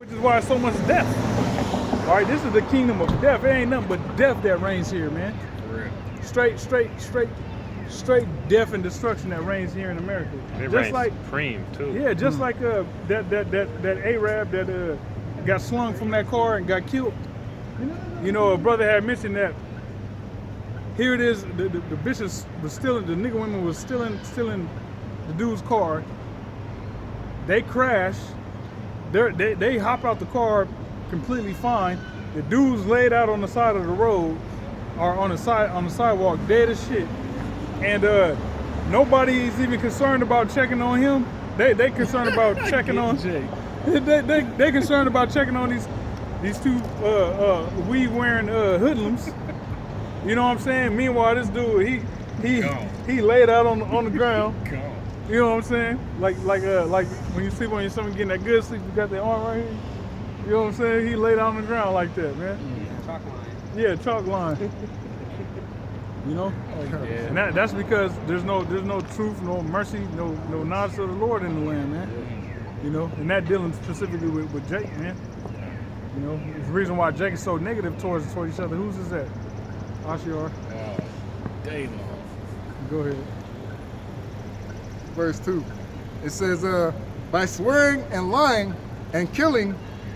Which is why so much death. All right, this is the kingdom of death. It ain't nothing but death that reigns here, man. For real. Straight death and destruction that reigns here in America. It just reigns like supreme too. Yeah, just like that Arab that got slung from that car and got killed. You know, a brother had mentioned that. Here it is, the bitch was stealing, the nigga women was stealing the dude's car. They crash. They hop out the car completely fine. The dude's laid out on the side of the road or on the sidewalk, dead as shit. And nobody's even concerned about checking on him. They concerned about checking on they concerned about checking on these two weed wearing hoodlums. You know what I'm saying? Meanwhile, this dude he laid out on the ground. You know what I'm saying? Like when you sleep on your stomach, getting that good sleep, you got that arm right here. You know what I'm saying? He laid out on the ground like that, man. Chalk line. Yeah, chalk line. You know? And that's because there's no truth, no mercy, no knowledge of the Lord in the land, man. You know, and that dealing specifically with Jake, man. You know, it's the reason why Jake is so negative towards each other. Whose is that? Ashiar. Day Go ahead. Verse 2. It says, by swearing and lying and killing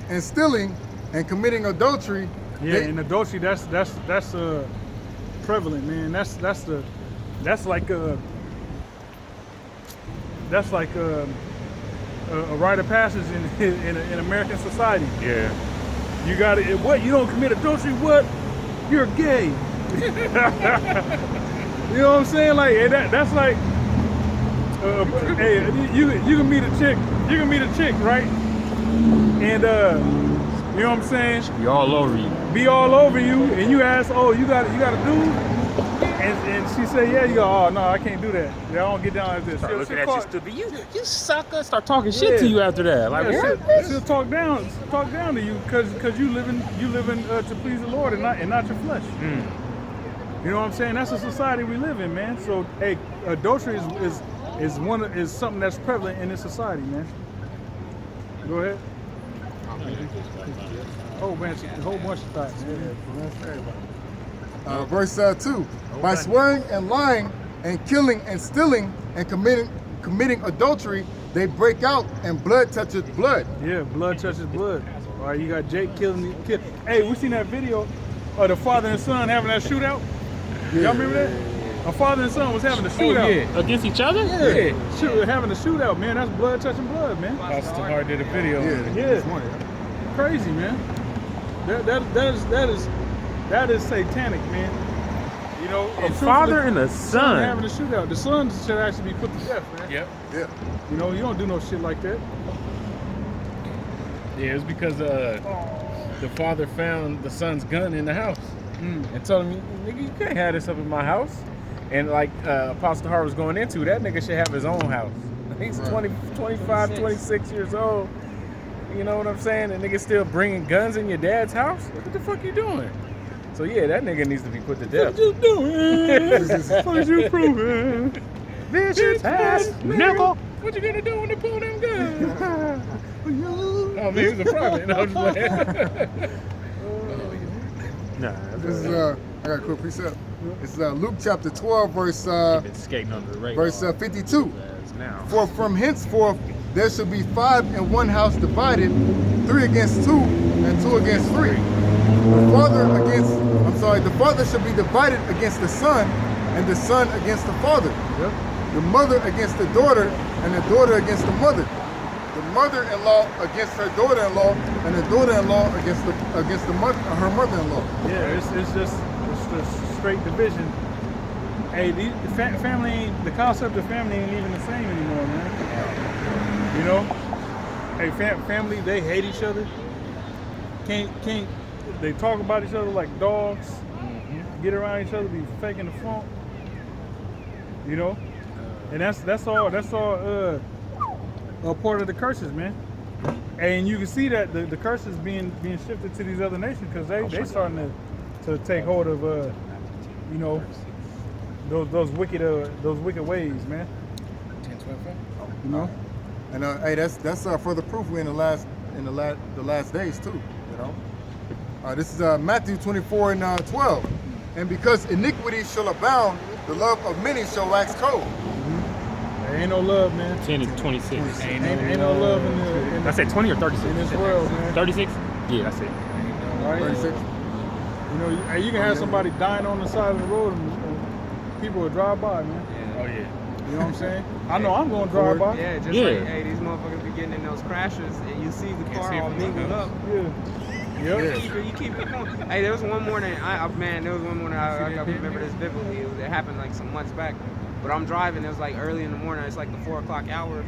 and stealing and committing adultery. Yeah, and adultery, that's prevalent, man. That's like a rite of passage in American society. Yeah. You got it. What? You don't commit adultery? What? You're gay. You know what I'm saying? Like that's like, hey, you can meet a chick. You can meet a chick, right? And you know what I'm saying? Be all over you. Be all over you, and you ask, oh, you got a dude? And she said, yeah. You go, oh no, I can't do that. Yeah, I don't get down like this. Start looking at you stupid. You sucker. Start talking shit to you after that. Like she'll talk down to you because you living to please the Lord and not your flesh. You know what I'm saying? That's the society we live in, man. So hey, adultery is something that's prevalent in this society, man. Go ahead. Oh man, a whole bunch of thoughts. Verse 2. By swearing and lying and killing and stealing and committing adultery, they break out and blood touches blood. Yeah, blood touches blood. All right, you got Jake killing. Hey, we seen that video of the father and son having that shootout. Y'all remember that? A father and son was having a shootout. Oh, yeah. Against each other? Yeah. Having a shootout, man. That's blood touching blood, man. Pastor Hard did a video. Yeah. Crazy, man. That is satanic, man. You know, A father and a son having a shootout. The son should actually be put to death, man. Yep. Yeah. You know, you don't do no shit like that. Yeah, it's because the father found the son's gun in the house and told him, nigga, you can't have this up in my house. And like Apostle Hart was going into, that nigga should have his own house. He's 25, 26 years old. You know what I'm saying? And nigga still bringing guns in your dad's house? What the fuck you doing? So yeah, that nigga needs to be put to death. What you doing? What you proving? Bitch ass nigga. What you gonna do when they pull them guns? Oh man, he was a private. No, I'm just playing. This is I got a quick precept. It's Luke chapter 12, verse Been skating under the radar. verse 52. Now. For from henceforth there shall be 5 in one house divided, 3 against 2, and 2 against 3. The father shall be divided against the son, and the son against the father. Yep. The mother against the daughter, and the daughter against the mother. The mother-in-law against her daughter-in-law, and the daughter-in-law against her mother-in-law. Yeah, it's just straight division. Hey, the concept of family ain't even the same anymore, man. You know, hey, family, they hate each other. Can't. They talk about each other like dogs. Get around each other, be faking the funk. You know, and that's all a part of the curses, man. And you can see that the curses being shifted to these other nations because they starting to take hold of you know, those wicked ways, man. 10, 12, you know, and hey, that's further proof. We're in the last in the last days too. You know. This is Matthew 24 and 12. And because iniquity shall abound, the love of many shall wax cold. There ain't no love, man. 10 and 26. Ain't no love in the I said 20 or 36? in this world, man. 36? Yeah, that's it. Right? 36. You know, you can have somebody dying on the side of the road and people will drive by, man. Oh yeah. You know what I'm saying? I know I'm going to drive by. Yeah, just Yeah. like, hey, these motherfuckers be getting in those crashes, and you see the Can't car see it all from my mingled house. up. Yeah. Yep. You keep going. Hey, there was one morning, I remember this vividly. It happened like some months back. But I'm driving, it was like early in the morning, it's like the 4 o'clock hour.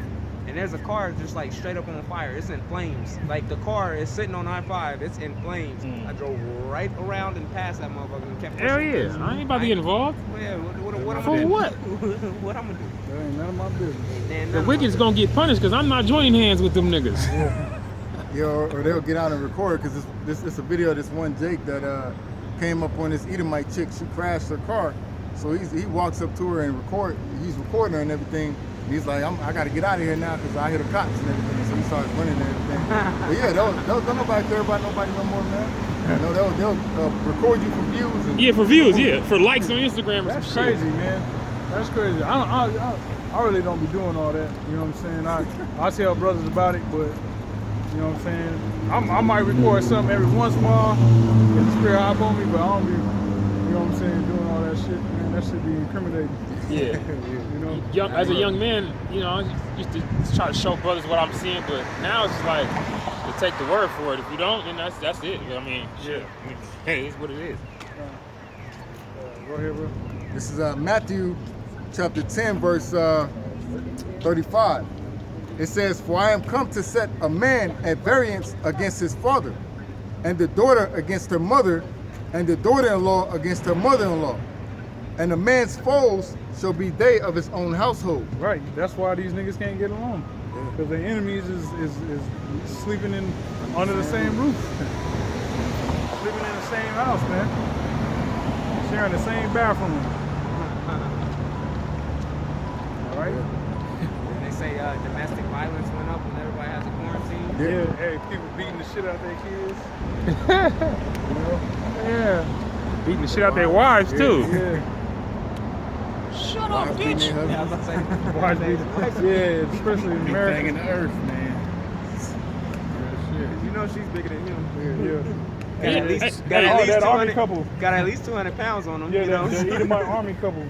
And there's a car just like straight up on fire. It's in flames. Like the car is sitting on I-5, it's in flames. I drove right around and past that motherfucker and kept pushing. Hell yeah. I ain't about to get involved. Well, yeah, what I'm For gonna do? what? What I'm gonna do? That ain't none of my business. Man, The wicked's gonna get punished because I'm not joining hands with them niggas. Yeah, or they'll get out and record because it's a video of this one Jake that came up on this Edomite chick. She crashed her car, so he walks up to her and he's recording her and everything. And he's like, I got to get out of here now because I hear the cops and everything. So he starts running and everything. But yeah, don't nobody care about nobody no more, man. You know, they'll record you for views. And Yeah, for views, yeah. For likes on Instagram or That's some shit. crazy, man. That's crazy. I really don't be doing all that. You know what I'm saying? I tell brothers about it, but you know what I'm saying? I might record something every once in a while if the spirit hop on me, but I don't be, you know what I'm saying, doing all that shit, man. That should be incriminating. Yeah. You know? As a young man, you know, I used to try to show brothers what I'm seeing, but now it's like, you take the word for it. If you don't, then that's it. I mean, shit. I mean, hey, it's what it is. Go ahead, bro. This is Matthew chapter 10, verse 35. It says, "For I am come to set a man at variance against his father, and the daughter against her mother, and the daughter-in-law against her mother-in-law. And a man's foes shall be they of his own household." Right. That's why these niggas can't get along. Because their enemies is sleeping under the same roof. Sleeping in the same house, man. Sharing the same bathroom. All right? They say domestic violence went up when everybody has a quarantine. Yeah. Hey, people beating the shit out their kids. You know? Yeah. Beating the shit out their wives, too. Yeah. Shut up, bitch. Yeah, I was about to say. Wives beating. Yeah, especially in Big America. thing in the earth, man. You know she's bigger than him. Yeah. Got at least, Hey, got at least that army 200 couple. Got at least 200 pounds on them. Yeah, you know. the Edomite army couple.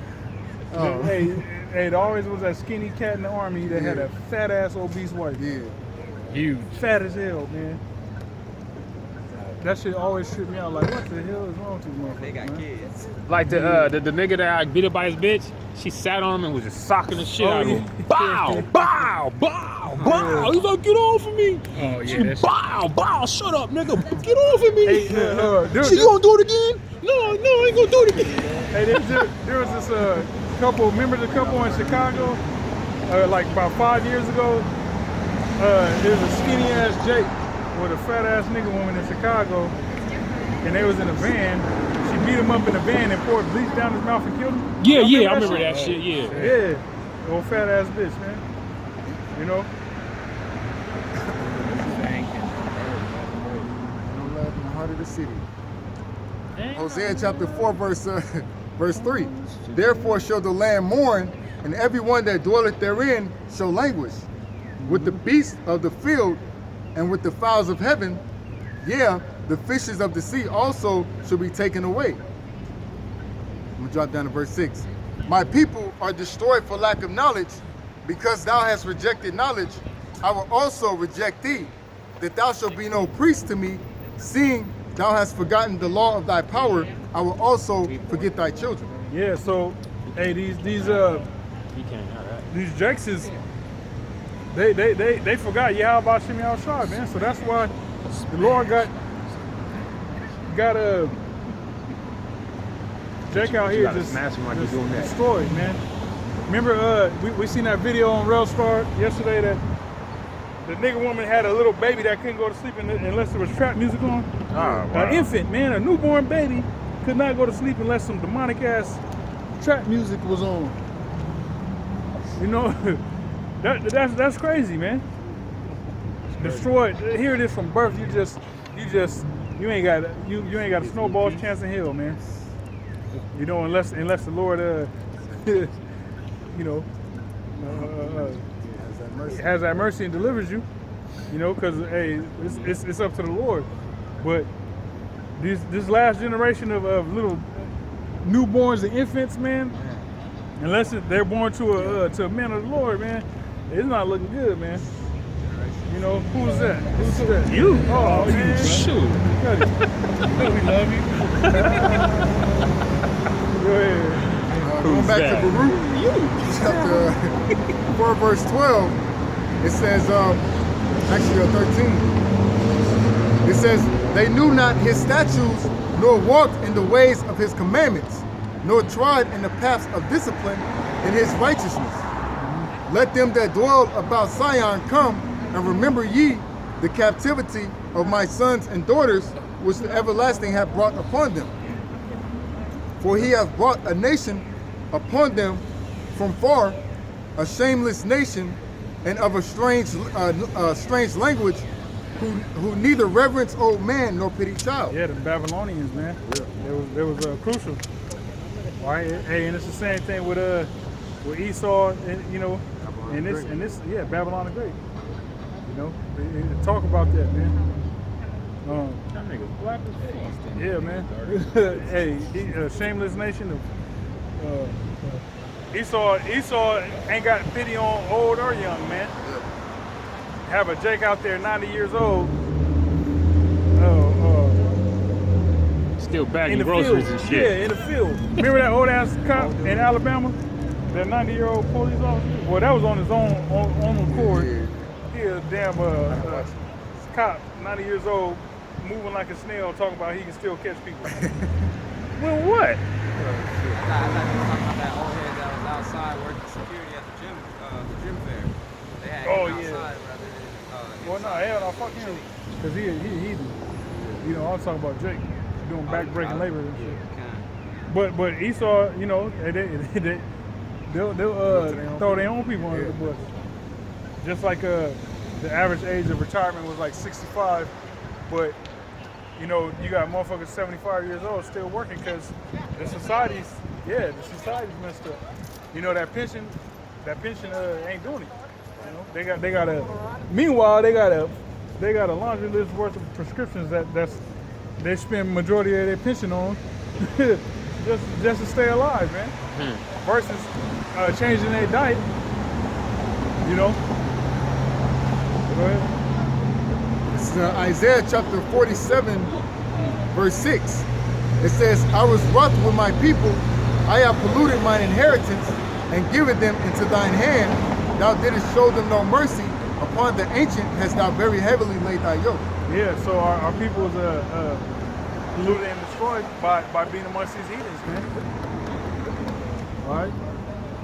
Oh. Hey, there always was that skinny cat in the army that had a fat ass obese wife. Yeah. Huge. Fat as hell, man. That shit always tripped me out. Like, what the hell is wrong with these motherfuckers? They got man? kids. Like the nigga that I beat up by his bitch, she sat on him and was just socking the shit Oh, out of yeah. him. Bow, bow, bow, bow. He's like, get off of me. Oh yeah, She that's bow, bow, shut up, nigga. Get off of me. Hey, dude, She gonna do it again? No, I ain't gonna do it again. Hey, there was this couple, remember the couple in Chicago? Like about 5 years ago? There was a skinny ass Jake with a fat ass nigga woman in Chicago, and they was in a van. She beat him up in a van and poured bleach down his mouth and killed him. Yeah, Y'all I remember that shit, yeah. Yeah, old fat ass bitch, man. You know? No love in the heart of the city. Hosea chapter 4, verse 3. "Therefore shall the land mourn, and everyone that dwelleth therein shall languish. With the beasts of the field, and with the fowls of heaven, yeah, the fishes of the sea also shall be taken away." I'm gonna drop down to verse 6. "My people are destroyed for lack of knowledge. Because thou hast rejected knowledge, I will also reject thee, that thou shalt be no priest to me, seeing thou hast forgotten the law of thy power, I will also forget thy children." Yeah, so, hey, these You can't have that. these Jakes is, they forgot Yahweh Shemi Al-Shai, man. So that's why the Lord got Jake out here gotta just, smash him like just you're doing that. destroyed, man. Remember, we seen that video on Railstar yesterday that the nigga woman had a little baby that couldn't go to sleep unless there was trap music on. Oh, wow. An infant, man, a newborn baby could not go to sleep unless some demonic ass trap music was on. You know, that's crazy, man. destroyed. Here it is from birth. You ain't got a snowball's chance in hell, man. You know, unless the Lord, you know, has that mercy and delivers you. You know, because hey, it's up to the Lord. But this last generation of little newborns and infants, man, unless they're born to a man of the Lord, man, it's not looking good, man. You know, who's that? Who's that? You. Oh, man. Shoot. We love you. Go ahead. Going back to Baruch, chapter 4, verse 12, it says, actually 13, it says, they knew not his statutes, nor walked in the ways of his commandments, nor trod in the paths of discipline in his righteousness. Let them that dwell about Sion come, and remember ye the captivity of my sons and daughters, which the everlasting hath brought upon them. For he hath brought a nation upon them from far, a shameless nation, and of a strange language, who neither reverence old man nor pity child. Yeah, the Babylonians, man. Yeah. It was crucial. Right? Hey, and it's the same thing with Esau, and you know, and this, yeah, Babylon the Great. You know, they talk about that, man. That nigga's black as fuck. Yeah, man. Hey, shameless nation of Esau ain't got pity on old or young, man. Have a Jake out there 90 years old. Still bagging In the groceries field. and shit. Yeah, in the field. Remember that old ass cop in Alabama? That 90-year-old police officer? Well, that was on his own accord. He a damn cop, 90 years old, moving like a snail, talking about he can still catch people. Well, what? I thought you were talking about that old head that was outside working security at the gym fair. They had him outside rather than Well, no, hell no, fuck him. Because he you know, I'm talking about Jake doing back-breaking labor and shit. But Esau, you know, they'll throw their own people under the bus. Just like the average age of retirement was like 65, but you know, you got motherfuckers 75 years old still working because the society's messed up. You know, that pension ain't doing it. You know, they got a laundry list worth of prescriptions that's they spend majority of their pension on just to stay alive, man. Versus changing their diet. You know. Go ahead. This is Isaiah chapter 47, verse 6. It says, I was wroth with my people, I have polluted mine inheritance, and given them into thine hand. Thou didst show them no mercy, upon the ancient hast thou very heavily laid thy yoke. Yeah, so our people is polluted and destroyed by being amongst these heathens, man. All right?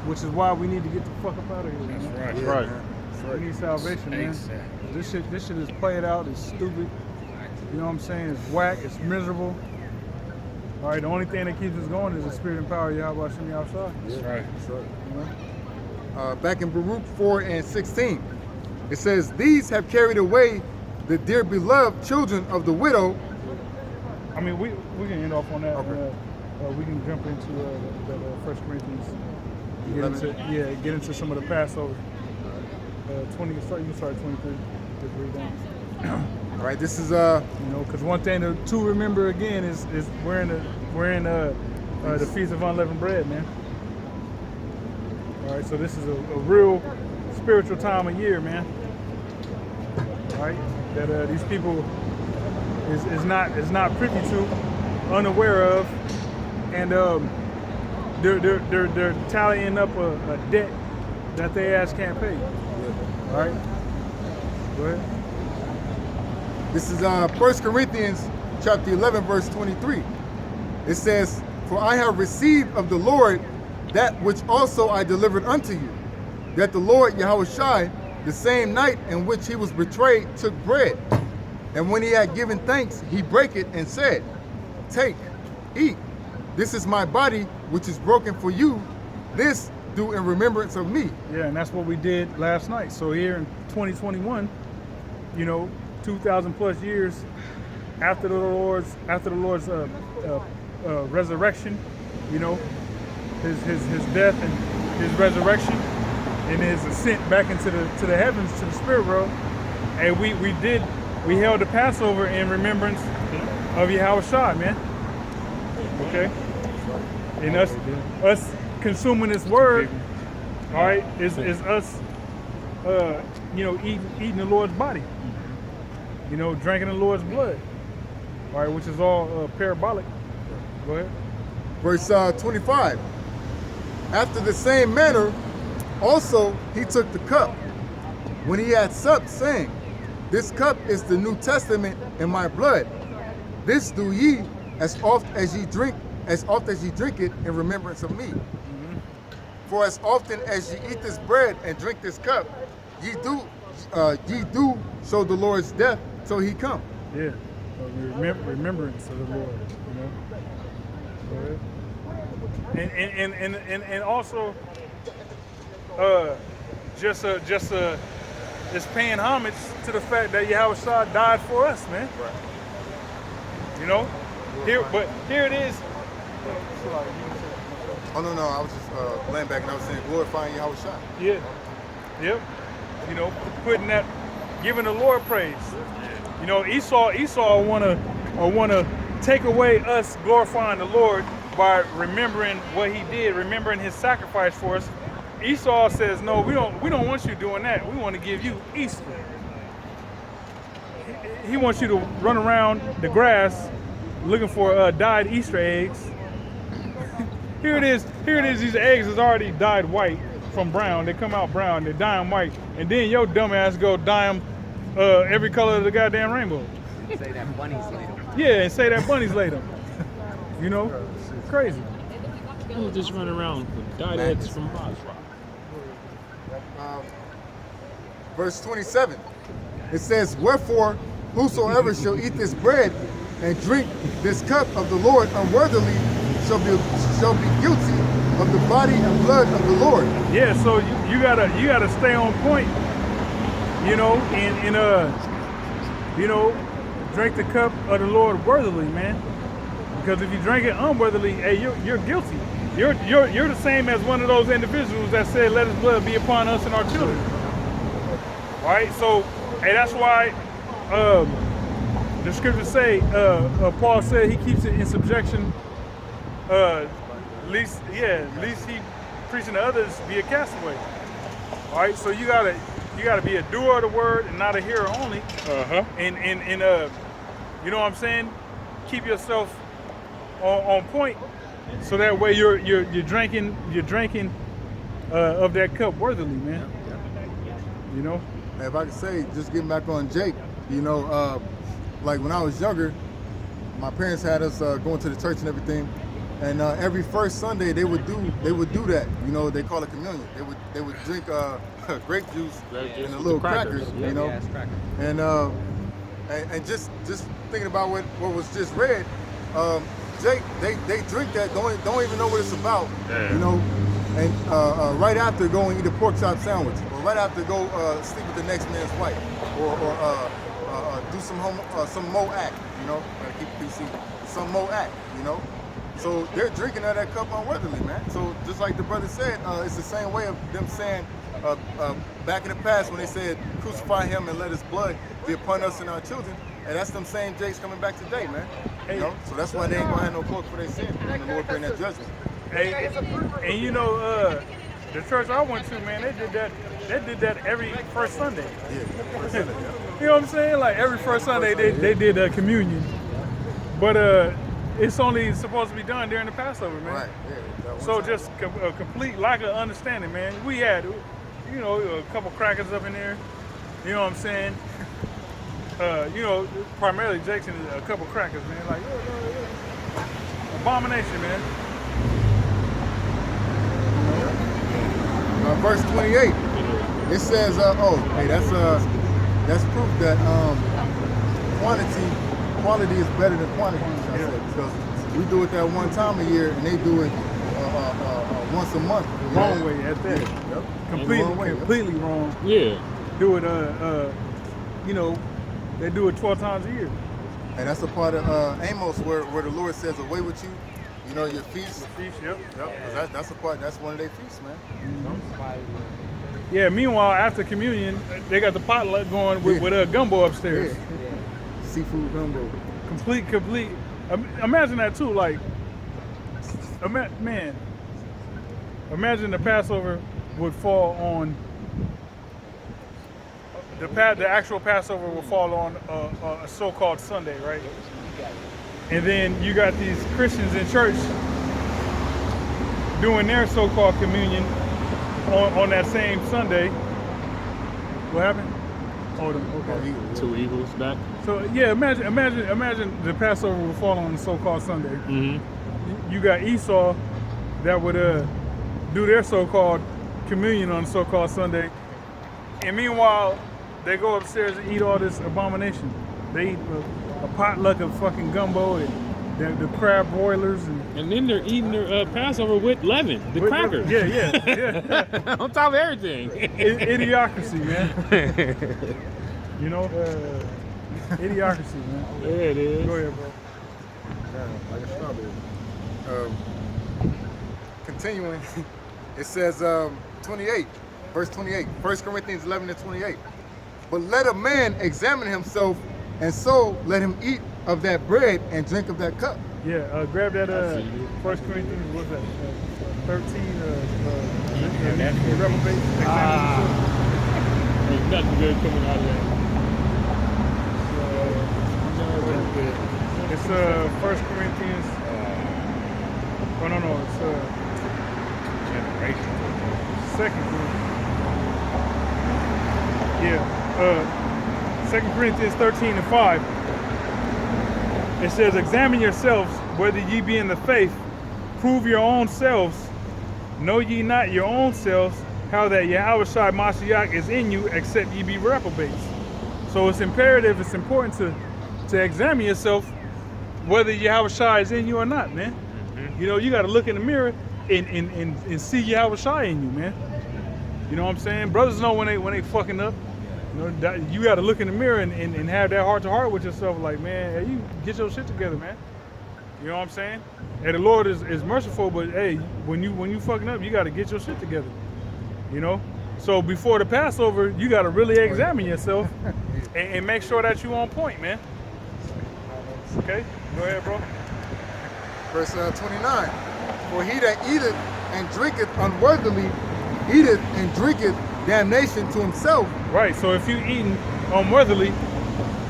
Which is why we need to get the fuck up out of here, man. That's right. We need salvation, man. This shit is played out. It's stupid. You know what I'm saying? It's whack. It's miserable. All right. The only thing that keeps us going is the spirit and power of Yahweh Hashem outside. That's right. You know? Back in Baruch 4 and 16, it says, these have carried away the dear beloved children of the widow. I mean, we can end off on that. Okay. We can jump into the 1 Corinthians. Get into some of the Passover. 20. You can start 23. Just read down. All right, this is you know, because one thing to remember again is we're in the Feast of Unleavened Bread, man. All right, so this is a real spiritual time of year, man. All right, that these people is not privy to, unaware of, and they're tallying up a debt that they ass can't pay. All right, go ahead. This is 1 Corinthians chapter 11, verse 23. It says, for I have received of the Lord that which also I delivered unto you, that the Lord Yahushua, the same night in which he was betrayed, took bread. And when he had given thanks, he brake it and said, take, eat. This is my body, which is broken for you. This do in remembrance of me. Yeah, and that's what we did last night. So here in 2021, you know, 2,000 plus years after the Lord's resurrection, you know, his death and his resurrection and his ascent back into the heavens, to the spirit world. And we held the Passover in remembrance of Yahweh Shai, man. Okay? And us consuming this word, all right, is us you know, eating the Lord's body. You know, drinking the Lord's blood. All right, which is all parabolic. Go ahead. Verse 25. After the same manner, also he took the cup when he had supped, saying, This cup is the New Testament in my blood. This do ye as oft as ye drink it in remembrance of me. For as often as ye eat this bread and drink this cup, ye do show the Lord's death till he come. Yeah, remembrance of the Lord, you know. Go ahead. And also, it's paying homage to the fact that Yahweh Shai died for us, man. Right. You know, here it is. Oh no, I was just laying back and I was saying glorifying Yahweh Shai. Yeah. Yep. You know, putting that, giving the Lord praise. You know, Esau wanna take away us glorifying the Lord by remembering what he did, remembering his sacrifice for us. Esau says, no, we don't want you doing that. We want to give you Easter. He wants you to run around the grass looking for dyed Easter eggs. Here it is. These eggs is already dyed white from brown. They come out brown. They dye them white, and then your dumb ass go dye them every color of the goddamn rainbow. Say that bunnies laid them. Yeah, and say that bunnies laid them. You know, crazy. People just run around with dyed eggs from Basra. Verse 27. It says, Wherefore, whosoever shall eat this bread and drink this cup of the Lord unworthily shall be guilty of the body and blood of the Lord. Yeah, so you gotta stay on point. You know, and you know, drink the cup of the Lord worthily, man. Because if you drink it unworthily, hey, you're guilty. You're the same as one of those individuals that said, "Let His blood be upon us and our children." All right, so hey, that's why the scriptures say Paul said he keeps it in subjection. Least he preaching to others be a castaway. All right, so you gotta be a doer of the word and not a hearer only. And you know what I'm saying? Keep yourself on point, so that way you're drinking of that cup worthily, man. You know. If I could say, just getting back on Jake, you know, like when I was younger, my parents had us going to the church and everything, and every first Sunday they would do that. You know, they call it communion. They would drink grape juice and a little crackers, you know. And just thinking about what was just read, Jake, they drink that, don't even know what it's about, you know. And right after go and eat a pork chop sandwich, or right after go sleep with the next man's wife, or do some mo act, you know. Gotta keep it PC. Some mo act, you know. So they're drinking out of that cup unworthily, man. So just like the brother said, it's the same way of them saying back in the past when they said crucify him and let his blood be upon us and our children. And that's them same Jakes coming back today, man. You know, so that's why they ain't gonna have no cloak for their sin when the Lord bring that judgment. Hey, and you know, the church I went to, man, they did that every first Sunday. Yeah, first Sunday, yeah. You know what I'm saying? Like every first Sunday they did communion. But it's only supposed to be done during the Passover, man. Right, yeah. So just a complete lack of understanding, man. We had, you know, a couple crackers up in there. You know what I'm saying? You know, primarily Jackson, a couple crackers, man. Like, abomination, man. Verse 28, it says, that's proof that quality is better than quantity. I said, because we do it that one time a year, and they do it once a month. Wrong way at that. Yep. Completely wrong. Yeah. Do it you know, they do it 12 times a year. And that's a part of Amos where the Lord says, away with you, you know, your feast. Feast, yep. Yep. That's a part, that's one of their feasts, man. Yeah, meanwhile, after communion, they got the potluck going with a gumbo upstairs. Yeah. Seafood gumbo. Complete. Imagine that too, like, man, imagine the Passover would fall on, the actual Passover would fall on a so-called Sunday, right? And then you got these Christians in church doing their so-called communion on that same Sunday. What happened? Oh, okay. Two eagles back. So yeah, imagine the Passover would fall on the so-called Sunday. Mm-hmm. You got Esau that would do their so-called communion on the so-called Sunday, and meanwhile they go upstairs and eat all this abomination. They eat a potluck of fucking gumbo and the crab broilers And then they're eating their Passover with leaven, the crackers. Yeah. On top of everything. Idiocracy, man. You know, idiocracy, man. Yeah, it is. Go ahead, bro. Yeah, like a strawberry. Continuing, it says 28, verse 28, 1 Corinthians 11 and 28. But let a man examine himself, and so let him eat of that bread and drink of that cup. Yeah, grab that 1 Corinthians, what's that? 13, reprobate, examine yourself. Ain't nothing good coming out of that. It's 1 Corinthians. Oh no, it's Generation. 2 Corinthians. Yeah, 2 Corinthians 13 and 5. It says, examine yourselves whether ye be in the faith, prove your own selves, know ye not your own selves, how that Yahushua Mashiach is in you, except ye be reprobates. So it's imperative, it's important to examine yourself whether Yahushua is in you or not, man. You know, you got to look in the mirror and see Yahushua in you, man. You know what I'm saying? Brothers know when they fucking up. You know, you got to look in the mirror and have that heart to heart with yourself, like, man, hey, you get your shit together, man. You know what I'm saying? And the Lord is merciful, but hey, when you fucking up, you got to get your shit together. You know? So before the Passover, you got to really examine yourself and make sure that you on point, man. Okay? Go ahead, bro. Verse 29. For he that eateth and drinketh unworthily, eateth and drinketh damnation to himself. Right. So if you eating unworthily,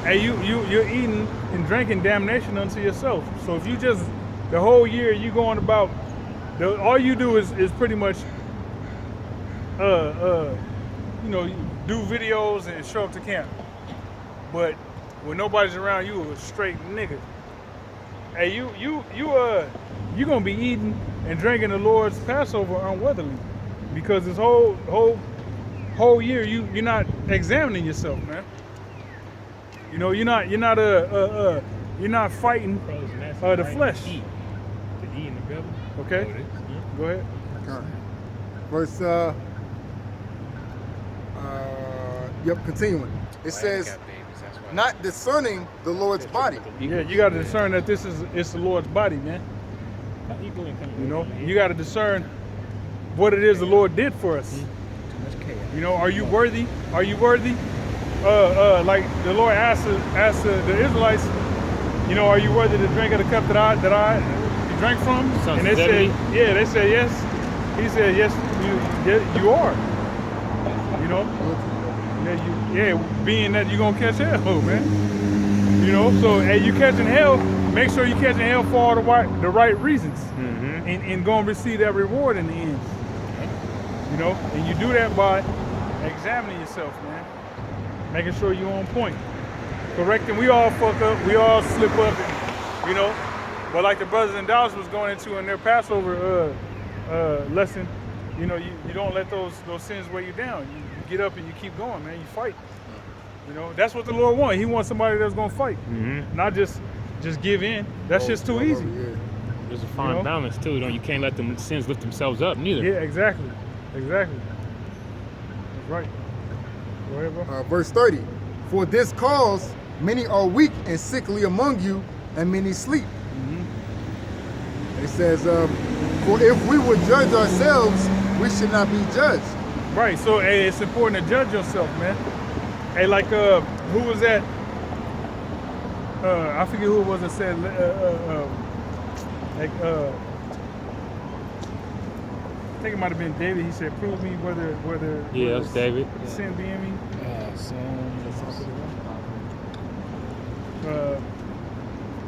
and you're eating and drinking damnation unto yourself. So if you just the whole year you going about, all you do is pretty much, you know, do videos and show up to camp. But when nobody's around, you a straight nigga. Hey, you gonna be eating and drinking the Lord's Passover unworthily, because this whole year you're not examining yourself, man. You know, you're not fighting the flesh. The E in the government. Okay, go ahead. Okay. Verse continuing. It says, not discerning the Lord's body. Yeah, you got to discern that it's the Lord's body, man. You know, you got to discern what it is the Lord did for us. You know, are you worthy? Are you worthy? Like the Lord asked the Israelites, you know, are you worthy to drink of the cup that I drank from? And they said, yeah. They said yes. He said yes. You are. You know, being that you're gonna catch hell, man. You know, so hey, you catching hell. Make sure you catching hell for all the right reasons, and gonna receive that reward in the end. You know, and you do that by examining yourself, man. Making sure you're on point. Correcting, we all fuck up, we all slip up, and, you know. But like the brothers in Dallas was going into in their Passover lesson, you know, you don't let those sins weigh you down. You get up and you keep going, man. You fight. You know, that's what the Lord wants. He wants somebody that's gonna fight, not just give in. That's just too easy. There's a fine balance too. You can't let them sins lift themselves up neither. Yeah, exactly. That's right. Go ahead, bro. Verse 30. For this cause, many are weak and sickly among you, and many sleep. It says, for if we would judge ourselves, we should not be judged. Right. So hey, it's important to judge yourself, man. Hey, like who was that? I forget who it was that said I think it might have been David. He said, "Prove me whether Yeah, it's David. sin be in me."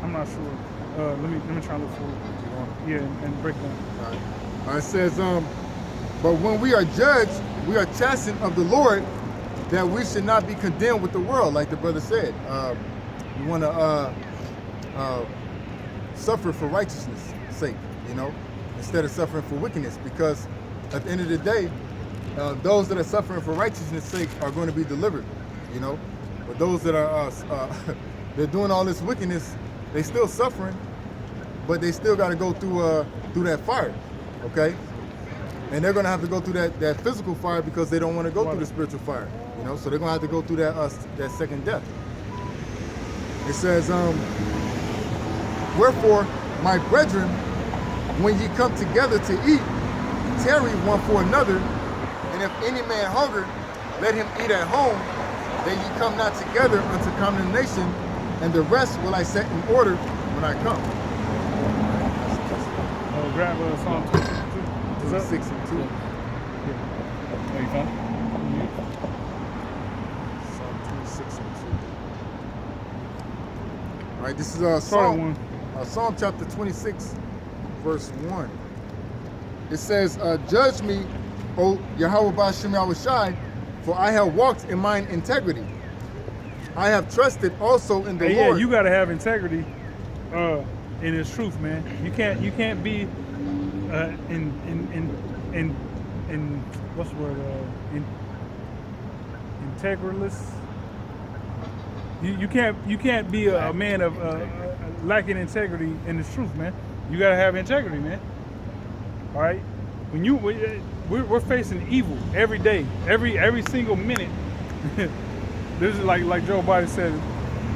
I'm not sure. Let me try to look for it. Yeah, and break down. It says, but when we are judged, we are chastened of the Lord, that we should not be condemned with the world, like the brother said. We want to suffer for righteousness' sake, you know, instead of suffering for wickedness, because at the end of the day, those that are suffering for righteousness' sake are going to be delivered, you know. But those that are they're doing all this wickedness, they still suffering, but they still got to go through that fire, okay? And they're going to have to go through that physical fire because they don't want to go through the spiritual fire, you know. So they're going to have to go through that second death. It says, wherefore, my brethren, when ye come together to eat, tarry one for another, and if any man hunger, let him eat at home, that ye come not together unto condemnation, and the rest will I set in order when I come. Grab Psalm 26 and 2. Yeah. You found it? Psalm 26 and 2. All right, this is Psalm chapter 26, verse 1. It says, judge me, O Yahweh Ba'ashem Yahushai, for I have walked in mine integrity. I have trusted also in the Lord. Yeah, you gotta have integrity in His truth, man. You can't be in what's the word? Integralist. You can't be a man of lacking integrity in His truth, man. You gotta have integrity, man. All right. When we're facing evil every day, every single minute. This is like Joe Biden said,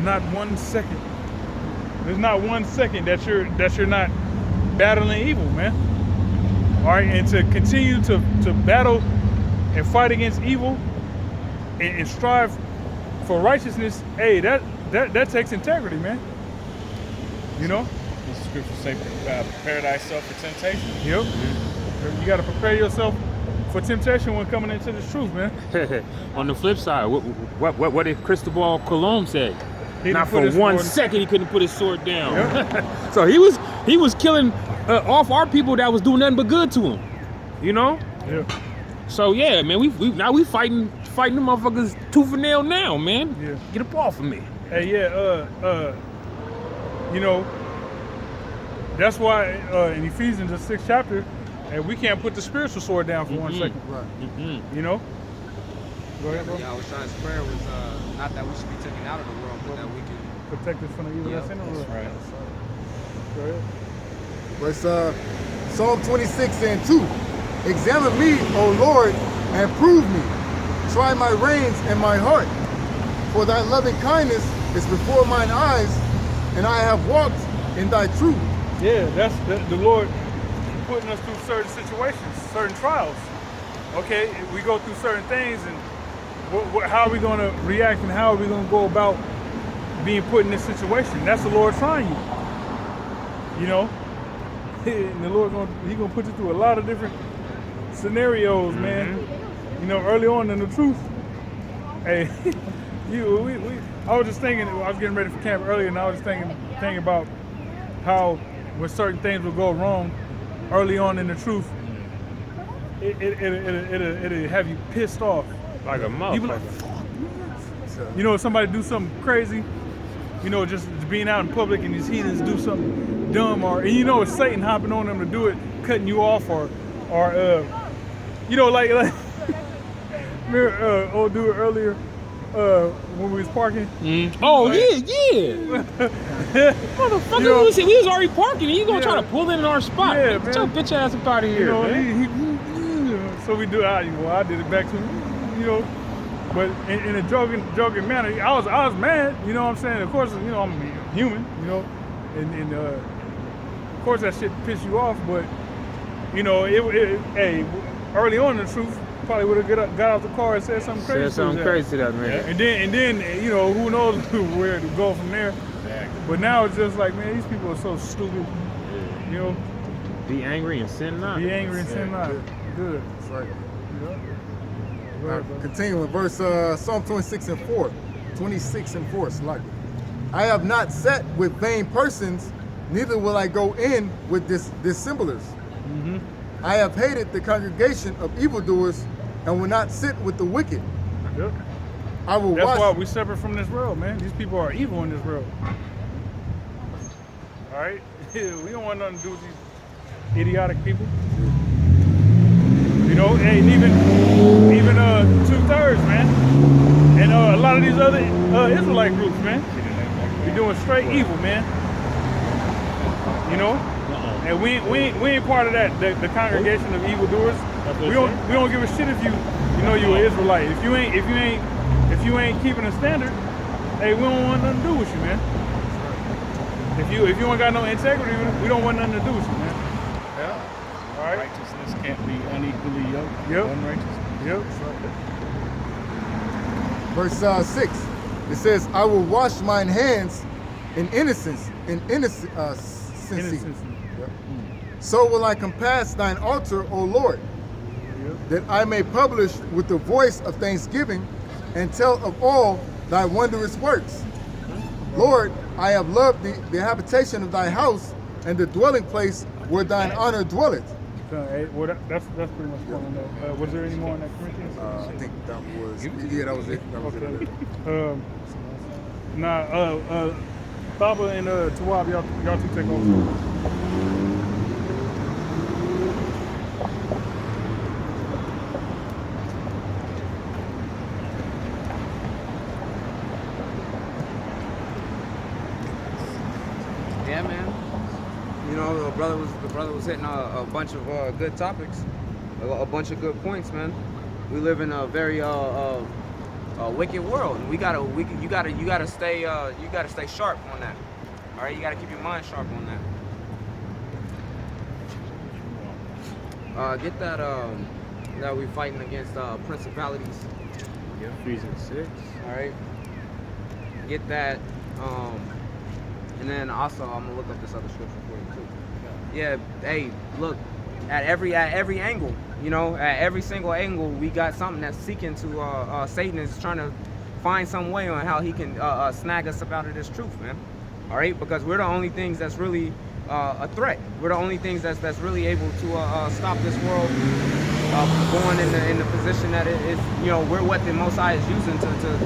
not 1 second. There's not 1 second that you're not battling evil, man. All right, and to continue to battle and fight against evil and strive for righteousness, hey, that takes integrity, man. You know? The scripture say, prepare thyself for temptation. Yep. You got to prepare yourself for temptation when coming into this truth, man. On the flip side, what did Cristobal Colon say? He Not for 1 second he couldn't put his sword down. Yep. So he was killing off our people that was doing nothing but good to him. You know? Yeah. So yeah, man, we fighting them motherfuckers tooth and nail now, man. Yeah. Get up off of me. Hey, yeah, you know, that's why in Ephesians, the 6th chapter, we can't put the spiritual sword down for 1 second. Right. You know? Go ahead, bro. Yeah, Shai's prayer was not that we should be taken out of the world, but that we can Protect us from the evil that's in the world. Right. Go ahead. Verse Psalm 26 and 2. Examine me, O Lord, and prove me. Try my reins and my heart. For thy loving kindness is before mine eyes, and I have walked in thy truth. Yeah, that's the Lord putting us through certain situations, certain trials. Okay, we go through certain things, and how are we going to react, and how are we going to go about being put in this situation? That's the Lord trying you. You know, and the Lord He's gonna put you through a lot of different scenarios, man. You know, early on in the truth. Hey, I was just thinking. I was getting ready for camp earlier, and I was just thinking about how when certain things would go wrong early on in the truth, it'll have you pissed off. Like a motherfucker. You be like, fuck. You know, if somebody do something crazy, you know, just being out in public and these heathens do something dumb, and you know it's Satan hopping on them to do it, cutting you off, or you know, like remember old dude earlier when we was parking. Oh like, yeah. Motherfucker, you know, we was already parking, and you gonna try to pull in our spot? Yeah, Get your bitch ass up out of here, you know, man. so we do. I did it back to him, you know. but in a joking manner, I was mad. You know what I'm saying? Of course, you know I'm human. You know, and of course that shit piss you off. But you know, hey, early on in the truth, probably would have got out the car and said something crazy. Said something crazy to that man. Yeah. And then you know, who knows where to go from there. Exactly. But now it's just like, man, these people are so stupid. You know, Be angry and sin not. be angry and sin not. Good. That's right. Yeah. Go Now, ahead, brother. continuing, verse Psalm 26 and 4. 26 and 4, Slack. I have not sat with vain persons, neither will I go in with dissemblers. Mm-hmm. I have hated the congregation of evildoers and will not sit with the wicked. Yep. I will That's watch. why we separate from this world, man. These people are evil in this world. All right? We don't want nothing to do with these idiotic people. You know, and even 2/3, man. And a lot of these other Israelite groups, man. You're doing straight evil, man. You know? And we ain't part of that, the congregation of evildoers. We don't give a shit if you know you're an Israelite. If you ain't keeping a standard, hey, we don't want nothing to do with you, man. If you ain't got no integrity, we don't want nothing to do with you, man. Yeah. All right. Righteousness can't be unequally yoked. Yep. Unrighteousness. Yep. Verse 6. It says, I will wash mine hands in innocence, Yep. So will I compass thine altar, O Lord, that I may publish with the voice of thanksgiving and tell of all thy wondrous works. Lord, I have loved the habitation of thy house and the dwelling place where thine honor dwelleth. Hey, well, that's pretty much going on that. Was there any more in that Corinthians? I think that was that was it. That was it. Thaba and Tawab, y'all two take over. Yeah, man. You know, the brother was hitting a bunch of good topics, a bunch of good points, man. We live in a very wicked world, and you gotta stay sharp on that. All right, you gotta keep your mind sharp on that. Get that that we fighting against principalities. Yeah, Ephesians 6. All right. Get that. And then also, I'm gonna look up this other scripture for you too. Yeah, hey, look, at every angle, you know, at every single angle, we got something that's seeking to. Satan is trying to find some way on how he can snag us up out of this truth, man. All right, because we're the only things that's really a threat. We're the only things that's really able to stop this world going in the position that it is. You know, we're what the Most High is using to